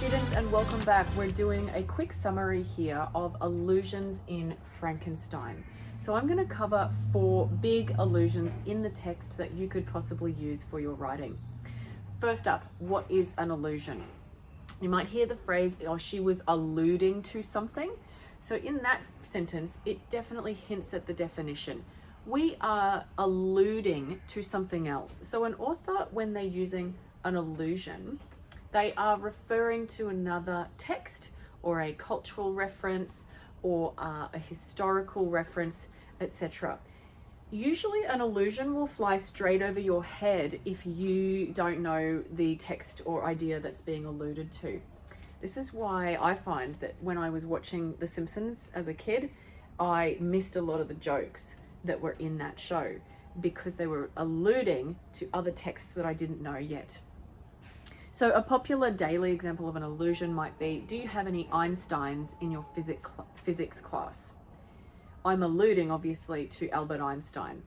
students, and welcome back. We're doing a quick summary here of allusions in Frankenstein. So I'm going to cover 4 big allusions in the text that you could possibly use for your writing. First up, what is an allusion? You might hear the phrase, "Oh, she was alluding to something." So in that sentence, it definitely hints at the definition. We are alluding to something else. So an author, when they're using an allusion, they are referring to another text or a cultural reference or a historical reference, etc. Usually an allusion will fly straight over your head if you don't know the text or idea that's being alluded to. This is why I find that when I was watching The Simpsons as a kid, I missed a lot of the jokes that were in that show because they were alluding to other texts that I didn't know yet. So a daily example of an allusion might be, do you have any Einsteins in your physics class? I'm alluding obviously to Albert Einstein.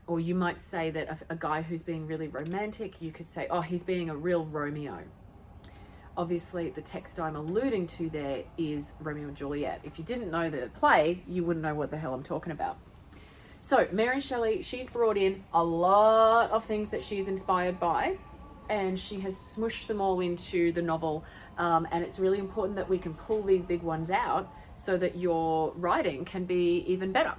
Or you might say that a guy who's being really romantic, you could say, oh, he's being a real Romeo. Obviously the text I'm alluding to there is Romeo and Juliet. If you didn't know the play, you wouldn't know what the hell I'm talking about. So Mary Shelley, she's brought in a lot of things that she's inspired by, and she has smushed them all into the novel, and it's really important that we can pull these big ones out so that your writing can be even better.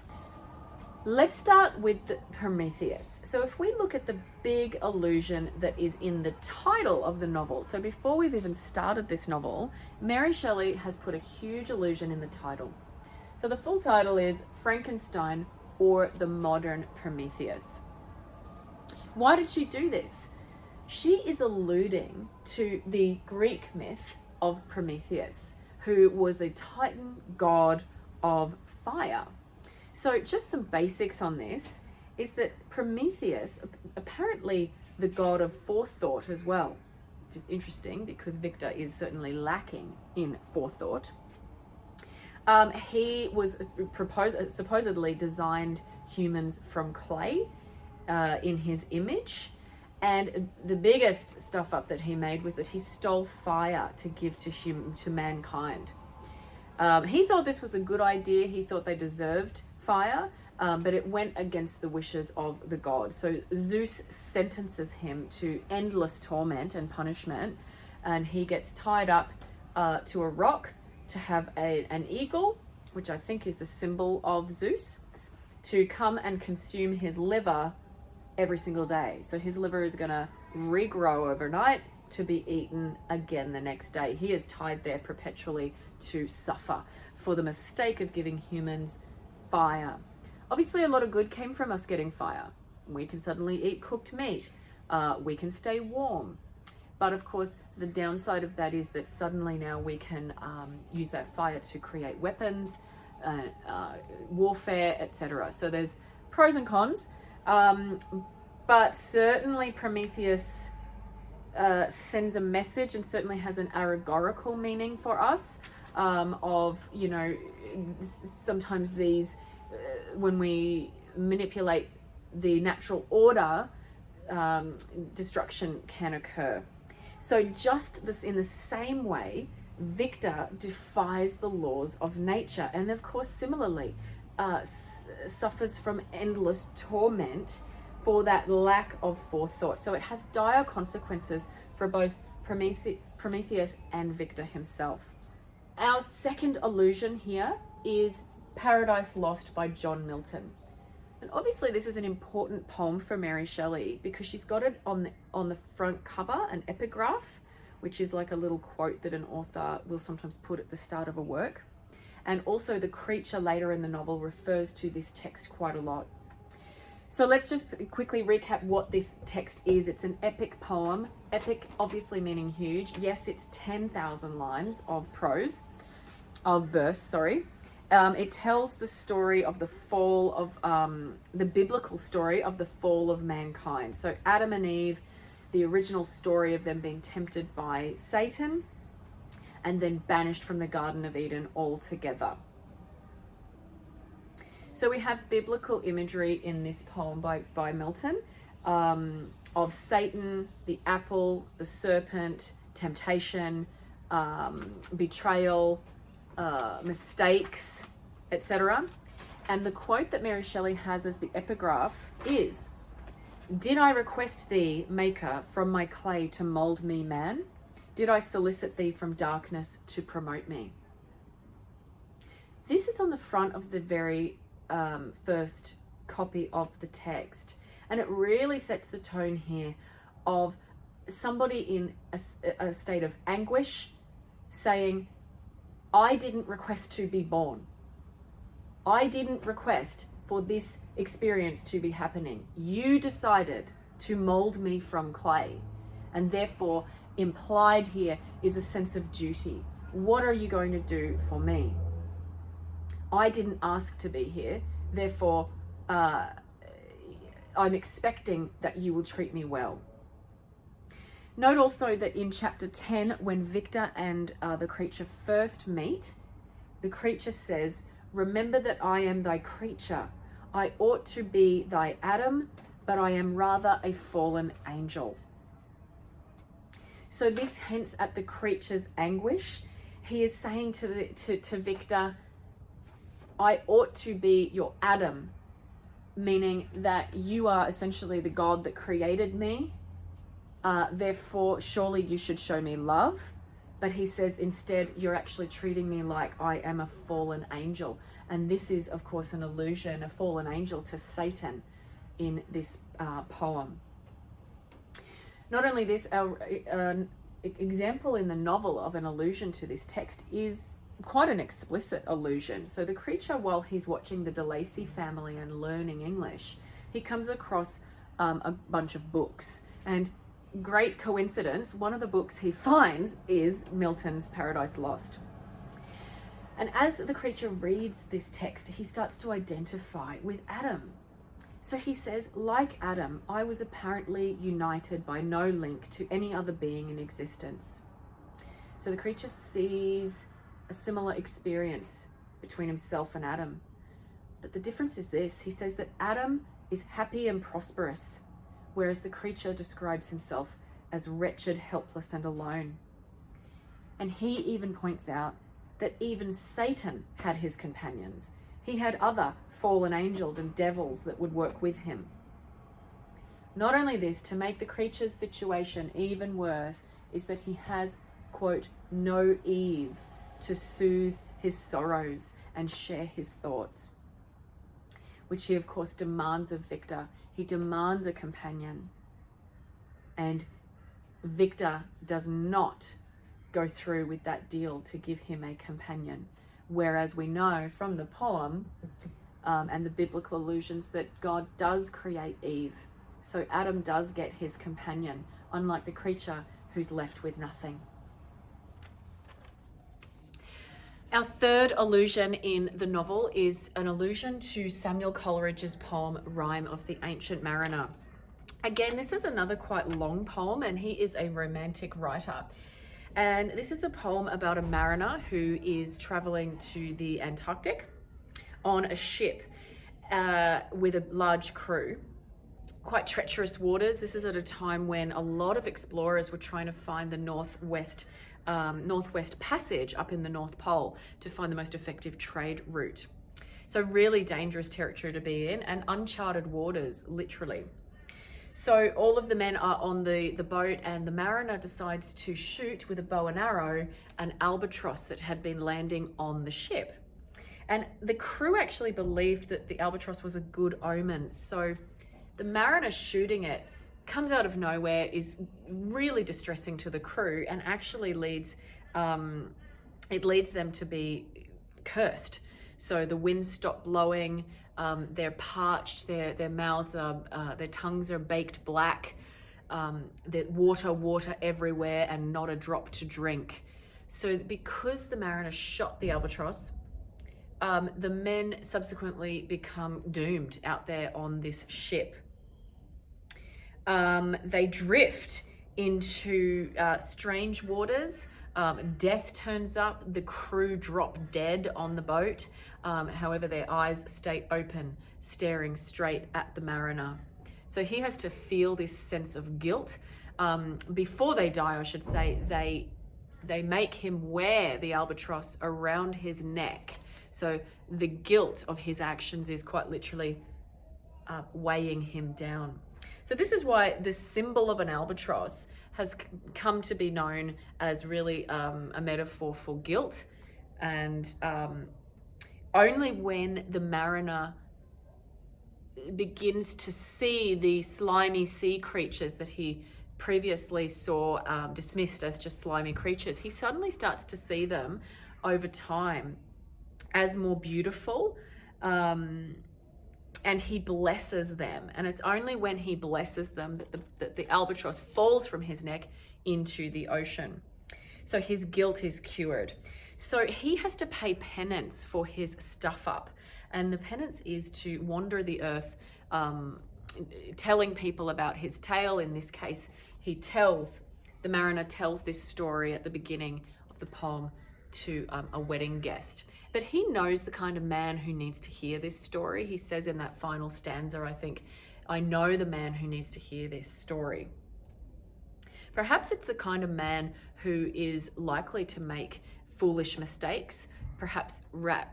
Let's start with Prometheus. So if we look at the big allusion that is in the title of the novel, so before we've even started this novel, Mary Shelley has put a huge allusion in the title. So the full title is Frankenstein or the Modern Prometheus. Why did she do this? She is alluding to the Greek myth of Prometheus, who was a Titan god of fire. So just some basics on this is that Prometheus, apparently the god of forethought as well, which is interesting because Victor is certainly lacking in forethought. He was supposedly designed humans from clay in his image. And the biggest stuff up that he made was that he stole fire to give to mankind. He thought this was a good idea. He thought they deserved fire, but it went against the wishes of the god. So Zeus sentences him to endless torment and punishment, and he gets tied up to a rock to have an eagle, which I think is the symbol of Zeus, to come and consume his liver every single day. So his liver is going to regrow overnight to be eaten again the next day. He is tied there perpetually to suffer for the mistake of giving humans fire. Obviously a lot of good came from us getting fire. We can suddenly eat cooked meat. We can stay warm. But of course the downside of that is that suddenly now we can use that fire to create weapons, warfare, etc. So there's pros and cons. But certainly Prometheus sends a message and certainly has an allegorical meaning for us of, you know, sometimes these, when we manipulate the natural order, destruction can occur. So just this, in the same way, Victor defies the laws of nature and of course similarly suffers from endless torment for that lack of forethought. So it has dire consequences for both Prometheus and Victor himself. Our second allusion here is Paradise Lost by John Milton. And obviously this is an important poem for Mary Shelley because she's got it on the front cover, an epigraph, which is like a little quote that an author will sometimes put at the start of a work. And also the creature later in the novel refers to this text quite a lot. So let's just quickly recap what this text is. It's an epic poem. Epic obviously meaning huge. Yes, it's 10,000 lines of verse. It tells the story of the fall of, the biblical story of the fall of mankind. So Adam and Eve, the original story of them being tempted by Satan and then banished from the Garden of Eden altogether. So we have biblical imagery in this poem by Milton of Satan, the apple, the serpent, temptation, betrayal, mistakes, etc. And the quote that Mary Shelley has as the epigraph is, "Did I request thee, Maker, from my clay to mould me man? Did I solicit thee from darkness to promote me?" This is on the front of the very first copy of the text. And it really sets the tone here of somebody in a state of anguish saying, I didn't request to be born. I didn't request for this experience to be happening. You decided to mold me from clay. And therefore, implied here is a sense of duty. What are you going to do for me? I didn't ask to be here. Therefore, I'm expecting that you will treat me well. Note also that in chapter 10, when Victor and the creature first meet, the creature says, "Remember that I am thy creature. I ought to be thy Adam, but I am rather a fallen angel." So this hints at the creature's anguish. He is saying to Victor, I ought to be your Adam, meaning that you are essentially the God that created me. Therefore, surely you should show me love. But he says, instead, you're actually treating me like I am a fallen angel. And this is, of course, an allusion, a fallen angel, to Satan in this poem. Not only this, an example in the novel of an allusion to this text is quite an explicit allusion. So the creature, while he's watching the DeLacy family and learning English, he comes across a bunch of books. And great coincidence, one of the books he finds is Milton's Paradise Lost. And as the creature reads this text, he starts to identify with Adam. So he says, like Adam, I was apparently united by no link to any other being in existence. So the creature sees a similar experience between himself and Adam. But the difference is this: he says that Adam is happy and prosperous, whereas the creature describes himself as wretched, helpless, and alone. And he even points out that even Satan had his companions. He had other fallen angels and devils that would work with him. Not only this, to make the creature's situation even worse, is that he has, quote, no Eve to soothe his sorrows and share his thoughts, which he, of course, demands of Victor. He demands a companion. And Victor does not go through with that deal to give him a companion. Whereas we know from the poem and the biblical allusions that God does create Eve. So Adam does get his companion, unlike the creature who's left with nothing. Our third allusion in the novel is an allusion to Samuel Coleridge's poem, Rime of the Ancient Mariner. Again, this is another quite long poem, and he is a romantic writer. And this is a poem about a mariner who is traveling to the Antarctic on a ship with a large crew. Quite treacherous waters. This is at a time when a lot of explorers were trying to find the northwest passage up in the North Pole to find the most effective trade route. So really dangerous territory to be in, and uncharted waters, literally. So all of the men are on the boat, and the mariner decides to shoot with a bow and arrow an albatross that had been landing on the ship. And the crew actually believed that the albatross was a good omen. So the mariner shooting it comes out of nowhere, is really distressing to the crew, and actually leads them to be cursed. So the winds stop blowing, they're parched, their mouths are, their tongues are baked black, there's water everywhere, and not a drop to drink. So because the mariner shot the albatross, the men subsequently become doomed out there on this ship. They drift into strange waters. Death turns up. The crew drop dead on the boat. However, their eyes stay open, staring straight at the mariner. So he has to feel this sense of guilt before they die, I should say, they make him wear the albatross around his neck. So the guilt of his actions is quite literally weighing him down. So this is why the symbol of an albatross has come to be known as really a metaphor for guilt. And only when the mariner begins to see the slimy sea creatures that he previously saw dismissed as just slimy creatures, he suddenly starts to see them over time as more beautiful, and he blesses them. And it's only when he blesses them that the albatross falls from his neck into the ocean. So his guilt is cured. So he has to pay penance for his stuff up. And the penance is to wander the earth, telling people about his tale. In this case, the mariner tells this story at the beginning of the poem to a wedding guest. But he knows the kind of man who needs to hear this story. He says in that final stanza, I think, I know the man who needs to hear this story. Perhaps it's the kind of man who is likely to make foolish mistakes, perhaps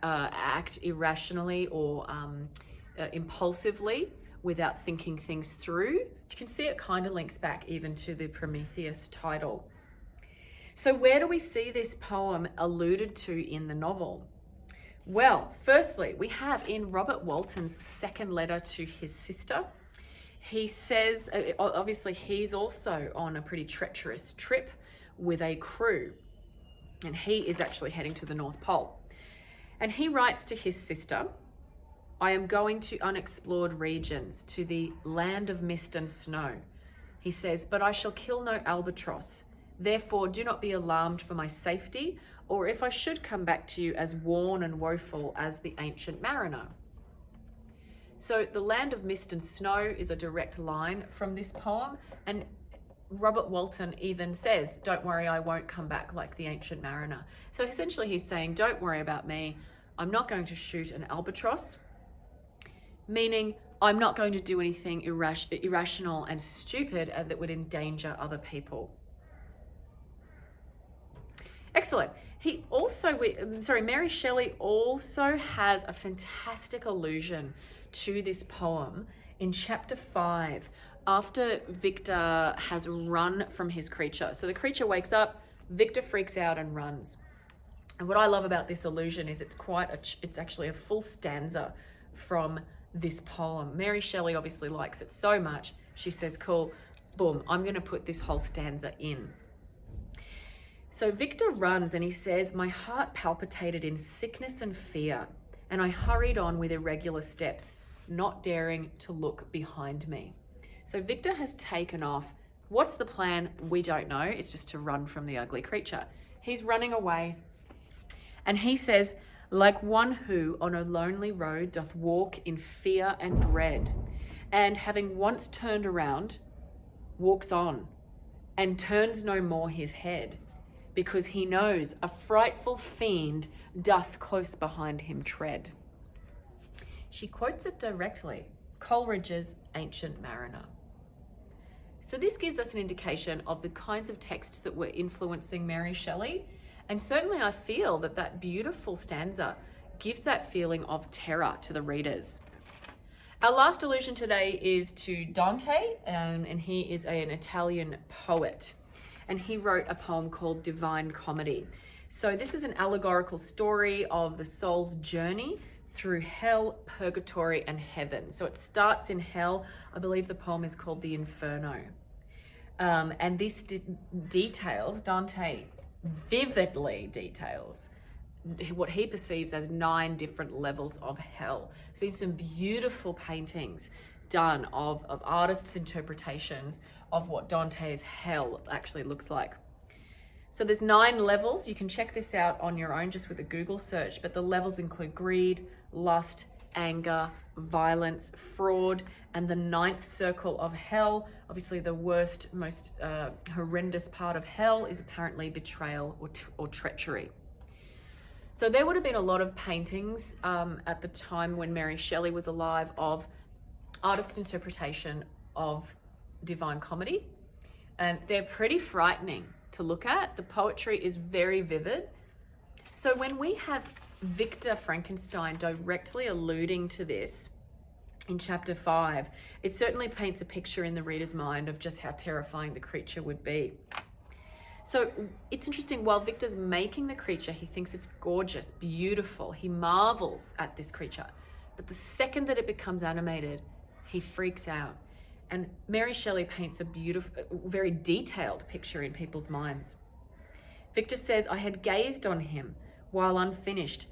act irrationally or impulsively without thinking things through. You can see it kind of links back even to the Prometheus title. So where do we see this poem alluded to in the novel? Well, firstly, we have in Robert Walton's second letter to his sister, he says, obviously he's also on a pretty treacherous trip with a crew, and he is actually heading to the North Pole. And he writes to his sister, I am going to unexplored regions, to the land of mist and snow. He says, but I shall kill no albatross. Therefore, do not be alarmed for my safety, or if I should come back to you as worn and woeful as the ancient mariner. So the land of mist and snow is a direct line from this poem, and Robert Walton even says, don't worry, I won't come back like the ancient mariner. So essentially he's saying, don't worry about me. I'm not going to shoot an albatross, meaning I'm not going to do anything irrational and stupid and that would endanger other people. Excellent. Mary Shelley also has a fantastic allusion to this poem in chapter 5, after Victor has run from his creature. So the creature wakes up, Victor freaks out and runs. And what I love about this allusion is it's actually a full stanza from this poem. Mary Shelley obviously likes it so much, she says, cool, boom, I'm going to put this whole stanza in. So Victor runs and he says, my heart palpitated in sickness and fear, and I hurried on with irregular steps, not daring to look behind me. So Victor has taken off. What's the plan? We don't know. It's just to run from the ugly creature. He's running away. And he says, like one who on a lonely road doth walk in fear and dread, and having once turned around, walks on, and turns no more his head, because he knows a frightful fiend doth close behind him tread. She quotes it directly, Coleridge's Ancient Mariner. So this gives us an indication of the kinds of texts that were influencing Mary Shelley. And certainly I feel that beautiful stanza gives that feeling of terror to the readers. Our last allusion today is to Dante, and he is an Italian poet. And he wrote a poem called Divine Comedy. So this is an allegorical story of the soul's journey through hell, purgatory, and heaven. So it starts in hell. I believe the poem is called the Inferno. And this details, Dante vividly details what he perceives as 9 different levels of hell. There's been some beautiful paintings done of artists' interpretations of what Dante's hell actually looks like. So there's 9 levels. You can check this out on your own just with a Google search, but the levels include greed, lust, anger, violence, fraud, and the 9th circle of hell. Obviously the worst, most horrendous part of hell is apparently betrayal or treachery. So there would have been a lot of paintings at the time when Mary Shelley was alive of artist interpretation of Divine Comedy. and they're pretty frightening to look at. The poetry is very vivid. So when we have Victor Frankenstein directly alluding to this in chapter 5, it certainly paints a picture in the reader's mind of just how terrifying the creature would be. So it's interesting, while Victor's making the creature, he thinks it's gorgeous, beautiful. He marvels at this creature. But the second that it becomes animated, he freaks out. And Mary Shelley paints a beautiful, very detailed picture in people's minds. Victor says, I had gazed on him while unfinished.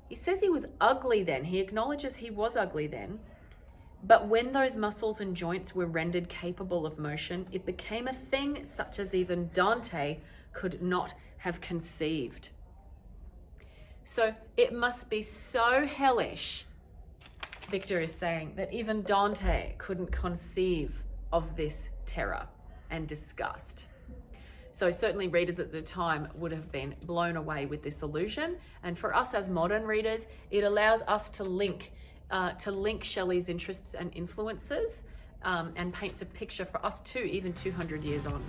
He says he was ugly then. He acknowledges he was ugly then. But when those muscles and joints were rendered capable of motion, it became a thing such as even Dante could not have conceived. So it must be so hellish, Victor is saying, that even Dante couldn't conceive of this terror and disgust. So certainly readers at the time would have been blown away with this illusion. And for us as modern readers, it allows us to link Shelley's interests and influences, and paints a picture for us too, even 200 years on.